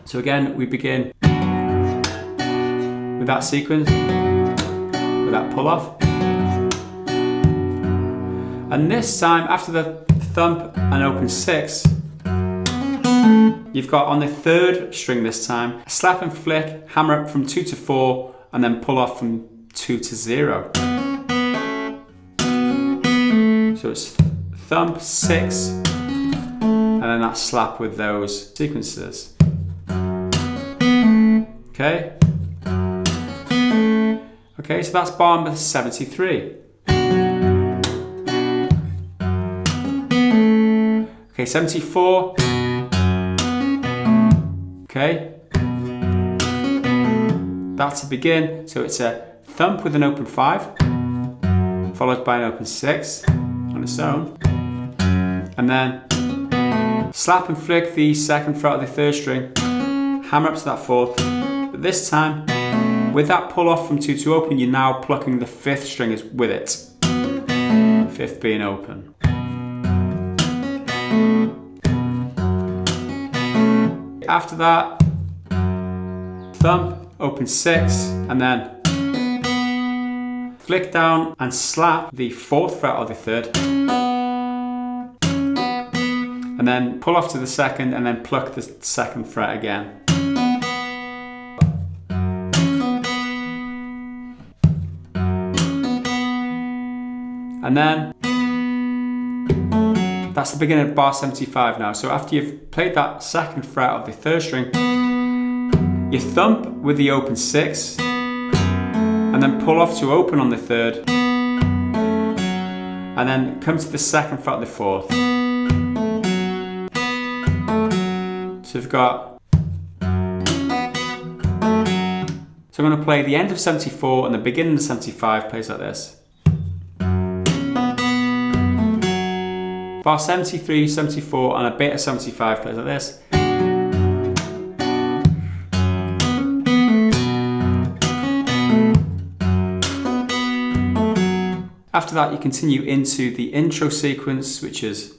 So again, we begin with that sequence, with that pull off. And this time, after the thump and open 6, you've got on the 3rd string this time, a slap and flick, hammer up from 2 to 4, and then pull off from 2 to 0. So it's thump, 6, and then that slap with those sequences. Okay? Okay, so that's bar number 73. Okay, 74. Okay? That's to begin. So it's a thump with an open 5, followed by an open 6 on its own. And then slap and flick the 2nd fret of the 3rd string, hammer up to that 4th. But this time, with that pull off from 2 to open, you're now plucking the 5th string with it. 5th being open. After that, thump, open 6, and then flick down and slap the 4th fret of the 3rd. And then pull off to the 2nd and then pluck the 2nd fret again. And then that's the beginning of bar 75 now. So after you've played that 2nd fret of the 3rd string, you thump with the open 6 and then pull off to open on the 3rd and then come to the 2nd fret of the 4th. So we've got, so I'm going to play the end of 74 and the beginning of 75 plays like this. Bar 73, 74 and a bit of 75 plays like this. After that you continue into the intro sequence, which is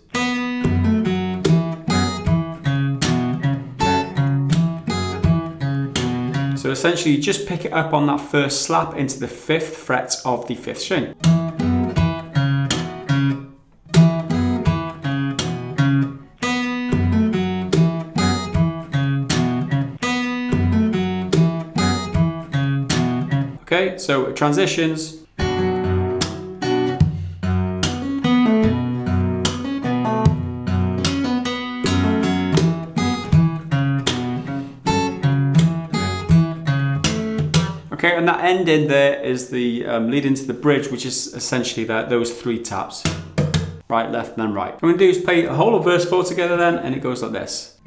so essentially you just pick it up on that first slap into the 5th fret of the 5th string. Okay, so it transitions. Okay, and that end in there is the lead into the bridge, which is essentially those 3 taps. Right, left, and then right. What I'm going to do is play a whole of verse 4 together then, and it goes like this.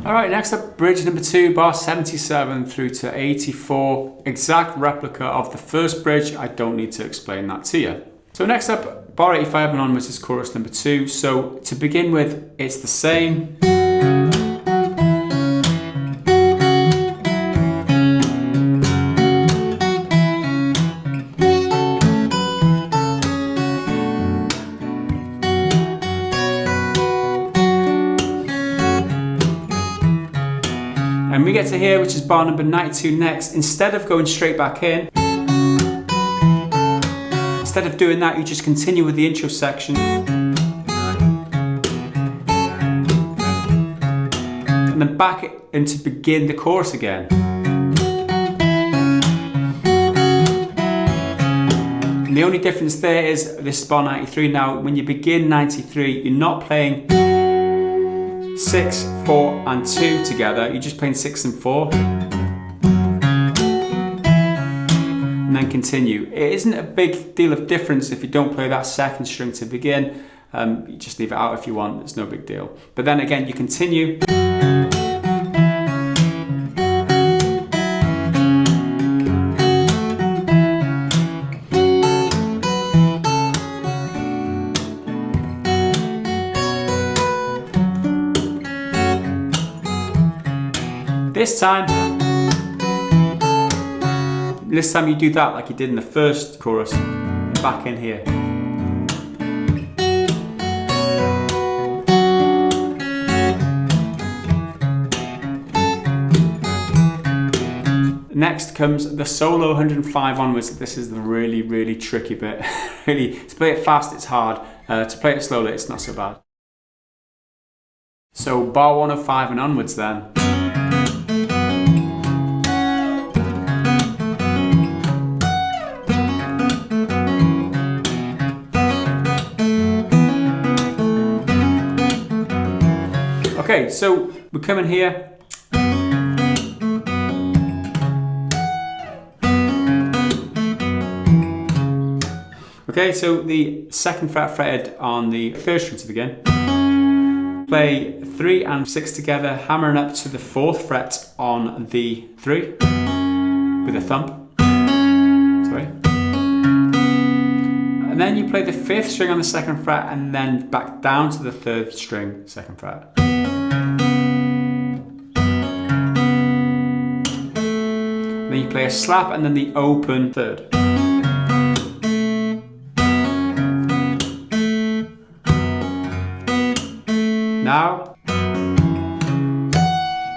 Alright, next up, bridge number 2, bar 77 through to 84. Exact replica of the first bridge, I don't need to explain that to you. So next up, bar 85 and onwards is chorus number 2. So to begin with, it's the same. And we get to here, which is bar number 92 next. Instead of going straight back in, instead of doing that, you just continue with the intro section. And then back in to begin the chorus again. And the only difference there is this is bar 93. Now, when you begin 93, you're not playing 6, 4, and 2 together. You're just playing 6 and 4. And then continue. It isn't a big deal of difference if you don't play that second string to begin. You just leave it out if you want, it's no big deal. But then again, you continue. This time you do that like you did in the first chorus, back in here. Next comes the solo 105 onwards. This is the really, really tricky bit. Really, to play it fast, it's hard. To play it slowly, it's not so bad. So bar 105 and onwards then. Okay, so we come in here. Okay, so the second fret fretted on the first string to begin. Play 3 and 6 together, hammering up to the 4th fret on the 3 with a thump. Sorry. And then you play the 5th string on the 2nd fret and then back down to the 3rd string, 2nd fret. Then you play a slap and then the open 3rd. Now,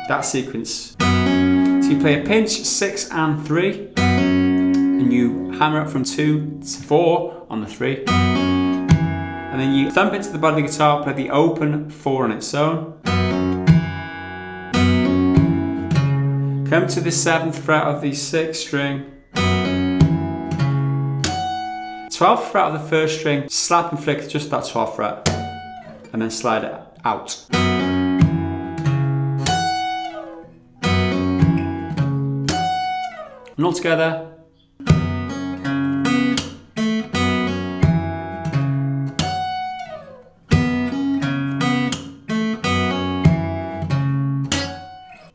that sequence. So you play a pinch, 6 and 3, and you hammer up from 2 to 4 on the 3, and then you thump into the body of the guitar, play the open 4 on its own, come to the 7th fret of the 6th string, 12th fret of the 1st string, slap and flick just that 12th fret, and then slide it out. And all together.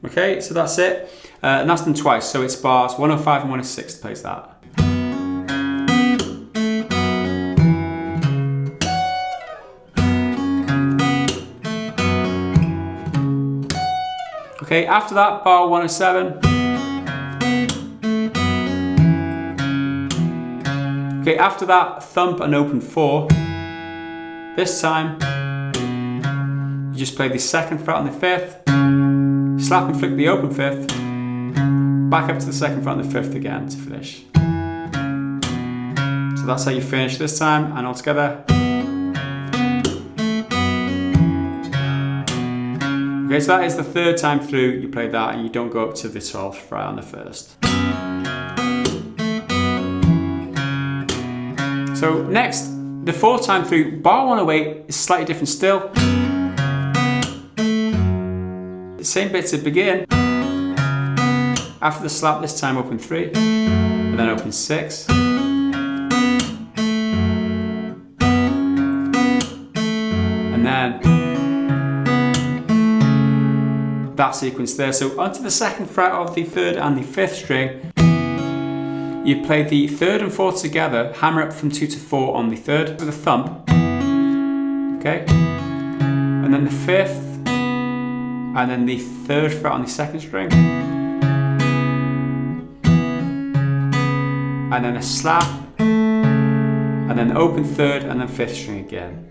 Okay, so that's it. And that's done twice, so it's bars 105 and 106 plays that. Okay, after that, bar 107. Okay, after that, thump and open 4. This time, you just play the 2nd fret on the 5th, slap and flick the open 5th, back up to the 2nd fret on the 5th again to finish. So that's how you finish this time, and all together. Okay, so that is the 3rd time through you play that and you don't go up to the 12th fret on the 1st. So next, the 4th time through, bar 108 is slightly different still. Same bit to begin. After the slap, this time open 3, and then open 6. And then that sequence there. So onto the 2nd fret of the 3rd and the 5th string, you play the 3rd and 4th together, hammer up from 2 to 4 on the 3rd with a thump. Okay? And then the 5th, and then the 3rd fret on the 2nd string. And then a slap, and then open 3rd, and then 5th string again.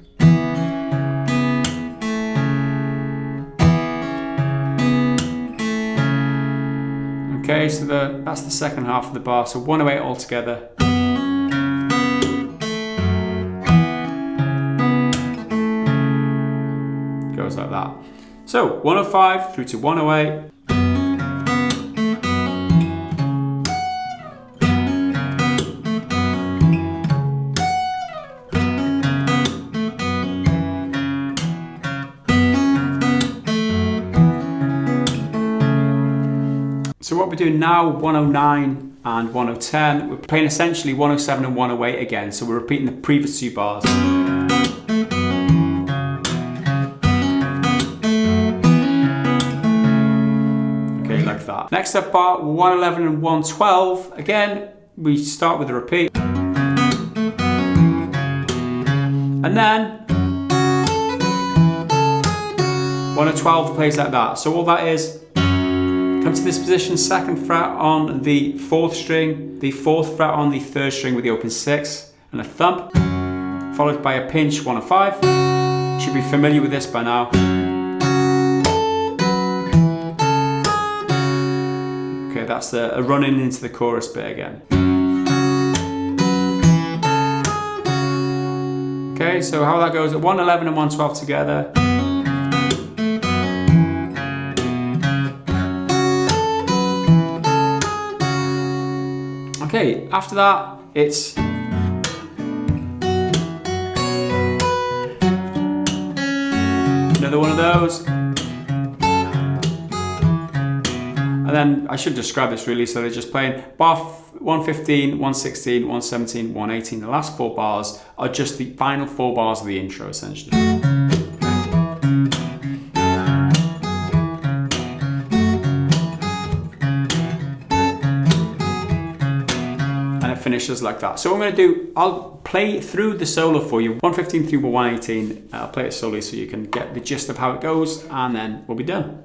Okay, so that's the 2nd half of the bar, so 108 all together. Goes like that. So 105 through to 108. So what we're doing now, 109 and 110, we're playing essentially 107 and 108 again. So we're repeating the previous 2 bars. Okay, like that. Next up, bar 111 and 112. Again, we start with a repeat. And then 112 plays like that. So all that is, come to this position, 2nd fret on the 4th string, the 4th fret on the 3rd string with the open 6, and a thump, followed by a pinch 105. You should be familiar with this by now. Okay, that's a run-in into the chorus bit again. Okay, so how that goes at 111 and 112 together. Okay, after that, it's another one of those. And then I should describe this really, so they're just playing bar 115, 116, 117, 118. The last 4 bars are just the final 4 bars of the intro, essentially. Finishes like that. So what I'm going to do, I'll play through the solo for you, 115 through 118. I'll play it slowly so you can get the gist of how it goes, and then we'll be done.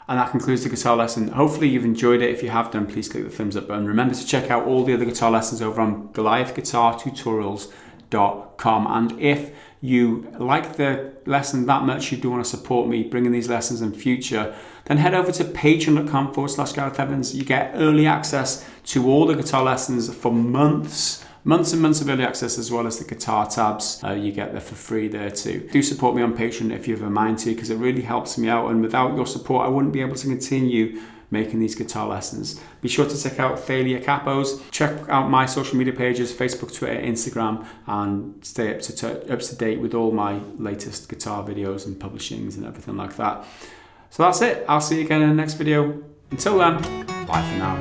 And that concludes the guitar lesson. Hopefully you've enjoyed it. If you have done, please click the thumbs up button. Remember to check out all the other guitar lessons over on GoliathGuitarTutorials.com. And if you like the lesson that much, you do want to support me bringing these lessons in future, then head over to patreon.com/Gareth Evans. You get early access to all the guitar lessons for months and months of early access, as well as the guitar tabs. You get them for free there too. Do support me on Patreon if you have a mind to, because it really helps me out, and without your support I wouldn't be able to continue making these guitar lessons. Be sure to check out Thalia Capos. Check out my social media pages, Facebook, Twitter, Instagram, and stay up to date with all my latest guitar videos and publishings and everything like that. So that's it. I'll see you again in the next video. Until then, bye for now.